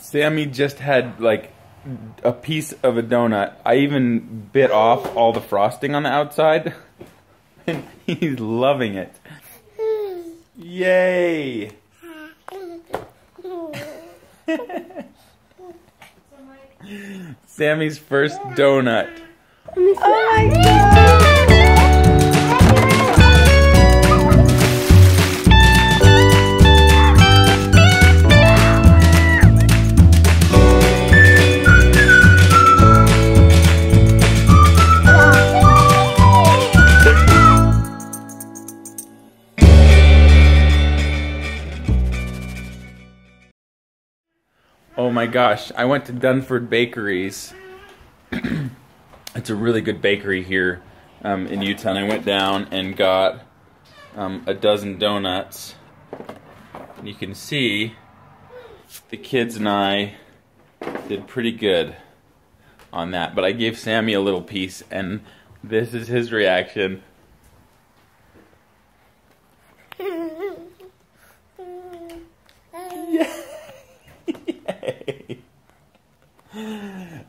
Sammy just had like a piece of a donut. I even bit off all the frosting on the outside. And he's loving it. Yay! Sammy's first donut. Oh my God! Oh my gosh, I went to Dunford Bakeries. It's a really good bakery here in Utah. And I went down and got a dozen donuts. And you can see the kids and I did pretty good on that. But I gave Sammy a little piece, and this is his reaction.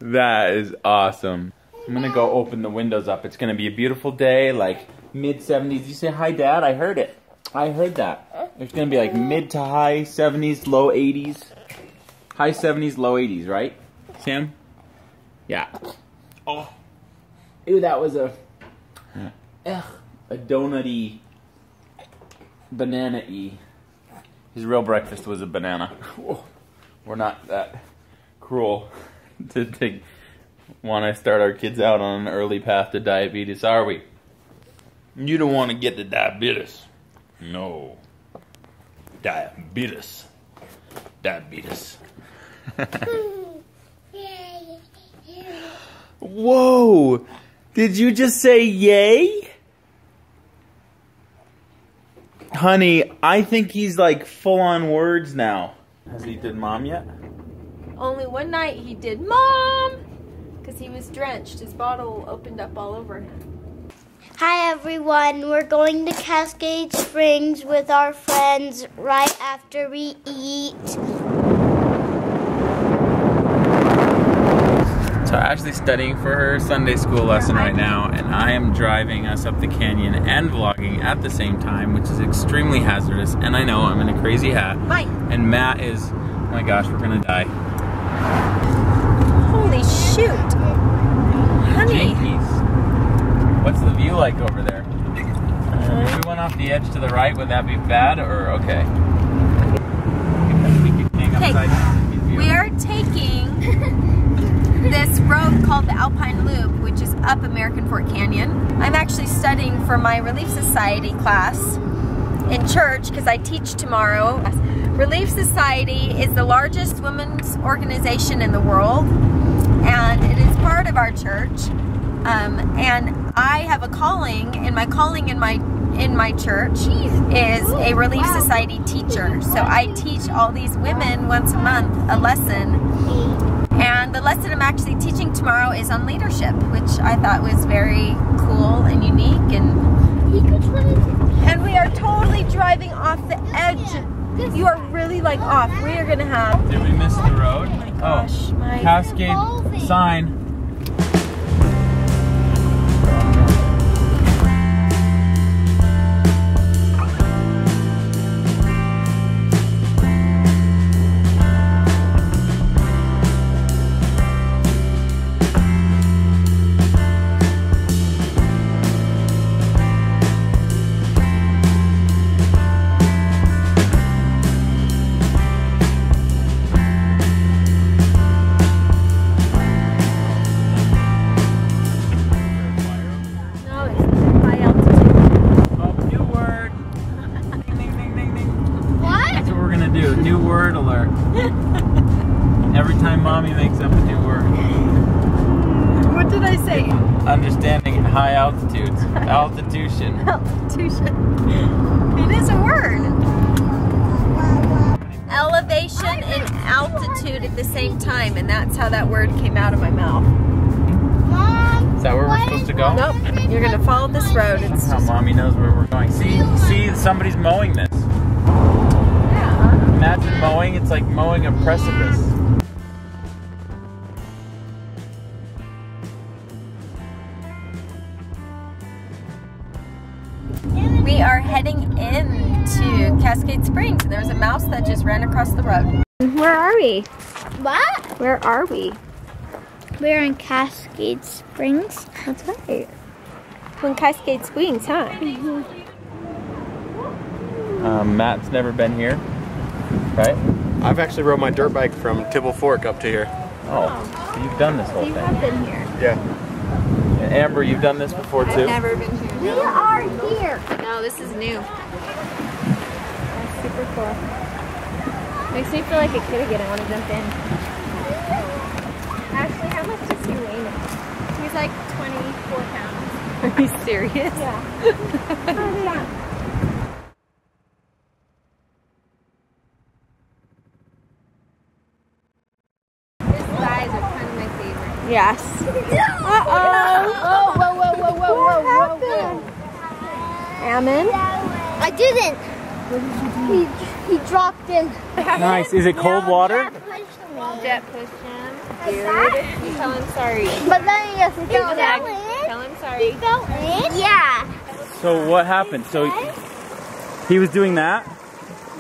That is awesome. I'm gonna go open the windows up. It's gonna be a beautiful day, like mid-70s. You say hi, Dad? I heard it. I heard that. It's gonna be like mid to high 70s, low 80s. High 70s, low 80s, right, Sam? Yeah. Oh. Ew, that was a donut-y, banana-y. His real breakfast was a banana. We're not that cruel to want to start our kids out on an early path to diabetes, are we? You don't want to get the diabetes. No. Diabetes. Diabetes. Whoa! Did you just say yay? Honey, I think he's like full on words now. Has he did Mom yet? Only one night he did Mom, because he was drenched. His bottle opened up all over him. Hi everyone, we're going to Cascade Springs with our friends right after we eat. So Ashley's studying for her Sunday school lesson right now, and I am driving us up the canyon and vlogging at the same time, which is extremely hazardous. And I know, I'm in a crazy hat. Bye. And Matt is, oh my gosh, we're gonna die. Holy shoot. Honey. Jinkies. What's the view like over there? If we went off the edge to the right, would that be bad or okay? We could hang upside down. We are taking this road called the Alpine Loop, which is up American Fork Canyon. I'm actually studying for my Relief Society class in church because I teach tomorrow. Relief Society is the largest women's organization in the world, and it is part of our church. And I have a calling, and my calling in my church is a Relief Society teacher. So I teach all these women once a month a lesson, and the lesson I'm actually teaching tomorrow is on leadership, which I thought was very cool and unique. And we are totally driving off the edge. You are really like off. We are gonna have. Did we miss the road? Oh my gosh, my Cascade sign. New word alert. Every time Mommy makes up a new word. What did I say? Understanding high altitudes. Altitution. Altitution. It is a word. Elevation and altitude at the same time, and that's how that word came out of my mouth. Is that where we're supposed to go? Nope. You're gonna follow this road. It's how Mommy knows where we're going. See, somebody's mowing this. yeah. Imagine mowing, it's like mowing a precipice. Cascade Springs, and there was a mouse that just ran across the road. Where are we? What? Where are we? We're in Cascade Springs. That's right. We're in Cascade Springs, huh? Matt's never been here, right? I've actually rode my dirt bike from Tibble Fork up to here. Oh, so you've done this whole You thing. have been here. Yeah. And Amber, you've done this before too? I've never been here. We are here. No, this is new. That's super cool. Makes me feel like a kid again. I want to jump in. Ashley, how much does he weigh? He's like 24 pounds. Are you serious? Yeah. His thighs are kind of my favorite. Yes. Uh-oh. Whoa. Ammon? I didn't. He dropped in. Nice. Is it cold water? Jet pushed him. That? You tell him sorry. But then he just fell Zach, in. tell him sorry. He fell in? Yeah. So what happened? So he was doing that?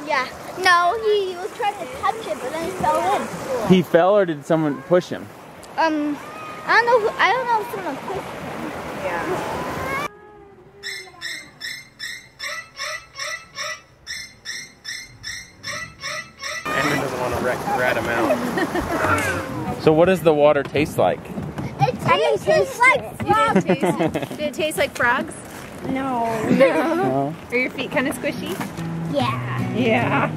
Yeah. No, he was trying to touch it, but then he fell in. He fell, or did someone push him? I don't know if someone pushed him. Yeah. Aaron doesn't want to rat him out. So what does the water taste like? It tastes like frogs. Did it taste like frogs? No. No. Are your feet kind of squishy? Yeah. Yeah.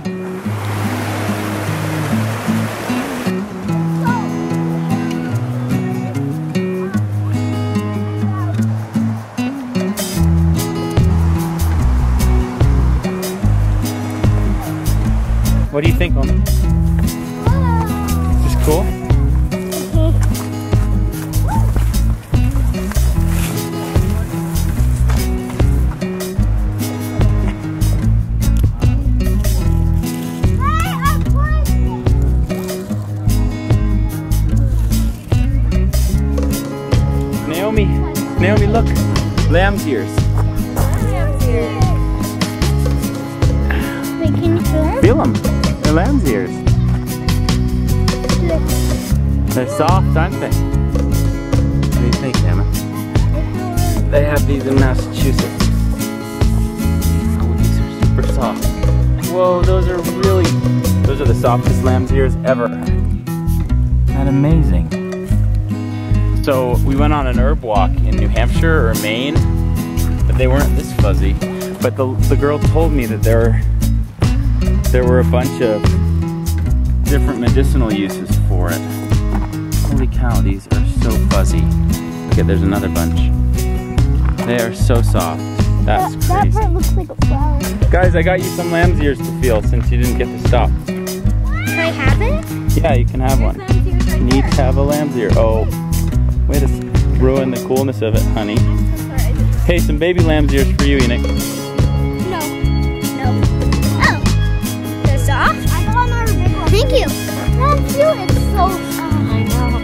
What do you think on it? Just cool? Naomi, look. Lamb's ears. Wait, can you feel them? Feel them. They're lamb's ears. They're soft, aren't they? What do you think, Emma? They have these in Massachusetts. Oh, these are super soft. Whoa, those are the softest lamb's ears ever. Isn't that amazing? So we went on an herb walk in New Hampshire or Maine, but they weren't this fuzzy. But the girl told me that there were a bunch of different medicinal uses for it. Holy cow, these are so fuzzy. Okay, there's another bunch. They are so soft. That's That crazy. part looks like a flower. Guys, I got you some lamb's ears to feel since you didn't get to stop. Can I have it? Yeah, you can have one. You need to have a lamb's ear. Oh, way to ruin the coolness of it, honey. Hey, some baby lamb's ears for you, Enoch. No. Oh. They're soft? I got another big one. Thank you. Thank you. It's so soft. I know.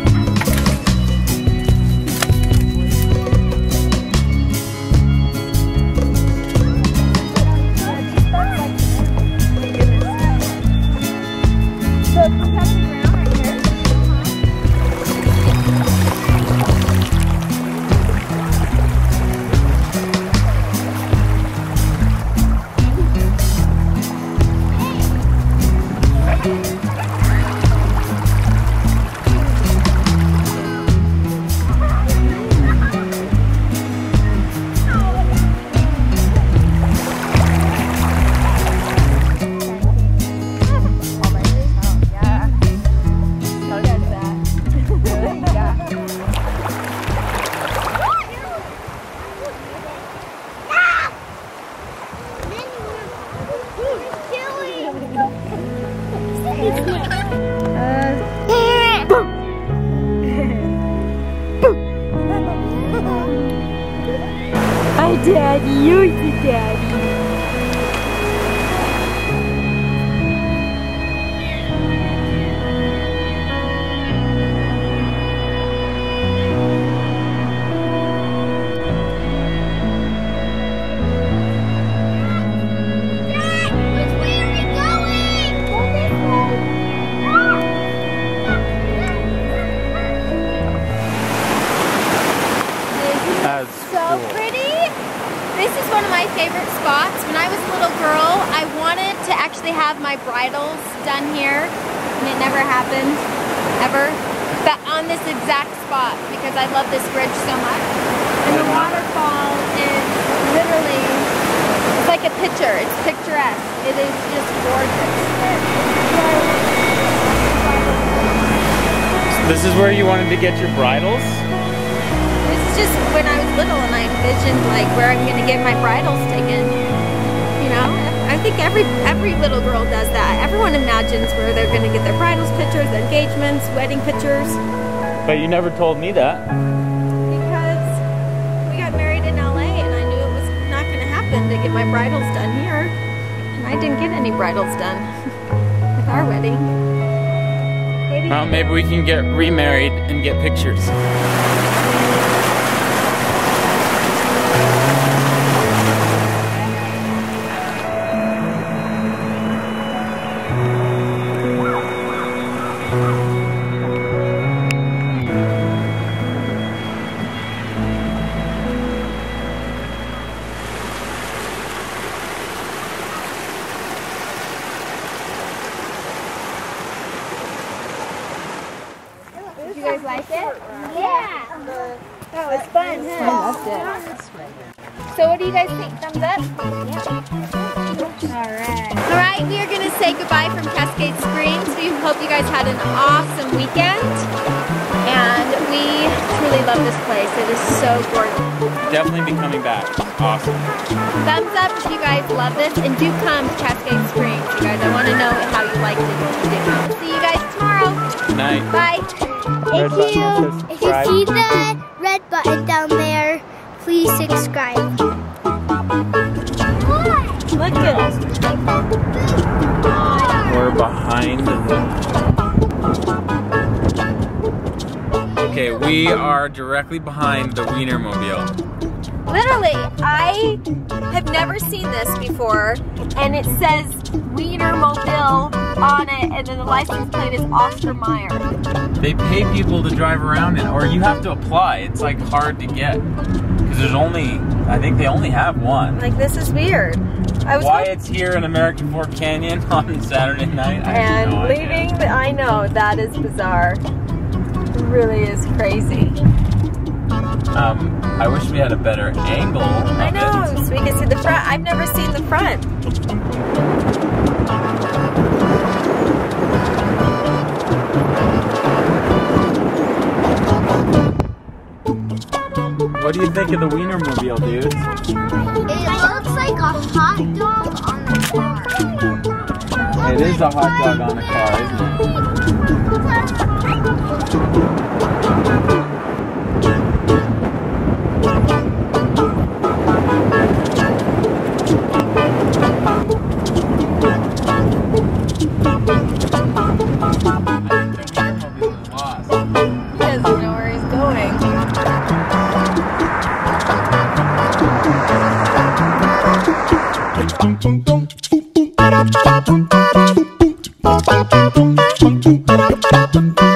Hi, Daddy. You're the daddy. Dad, which way my bridals done here, and it never happened, ever. But on this exact spot, because I love this bridge so much. And the waterfall is literally, it's like a picture. It's picturesque. It is just gorgeous. This is where you wanted to get your bridals? This is just when I was little and I envisioned like where I'm gonna get my bridals taken. You know? I think every little girl does that. Everyone imagines where they're gonna get their bridals pictures, engagements, wedding pictures. But you never told me that. Because we got married in LA and I knew it was not gonna happen to get my bridals done here. And I didn't get any bridals done with our wedding. Well, maybe we can get remarried and get pictures. Did you guys like it? Yeah. That was fun, huh? I loved it. So what do you guys think? Thumbs up? Alright, we are going to say goodbye from Cascade Springs. We hope you guys had an awesome weekend. And we truly love this place. It is so gorgeous. Definitely be coming back. Awesome. Thumbs up if you guys love this. And do come to Cascade Springs, you guys. I want to know how you liked it if you did come. See you guys tomorrow. Good night. Bye. If you see the red button down there, please subscribe. Look at We're behind Okay, we are directly behind the Wienermobile. Literally, I have never seen this before, and it says Wienermobile on it, and then the license plate is Oscar Mayer. They pay people to drive around it, or you have to apply. It's like hard to get. Because there's only, I think they only have one. Like, this is weird. Why it's here in American Fork Canyon on Saturday night, I have no idea. leaving, I know, that is bizarre. It really is crazy. I wish we had a better angle of I know, it. so we can see the front. I've never seen the front. What do you think of the Wienermobile, dude? It looks like a hot dog on a car. It is a hot dog on a car, isn't it? He doesn't know where he's going. Dum dum dum dum dum dum dum dum dum dum dum dum dum dum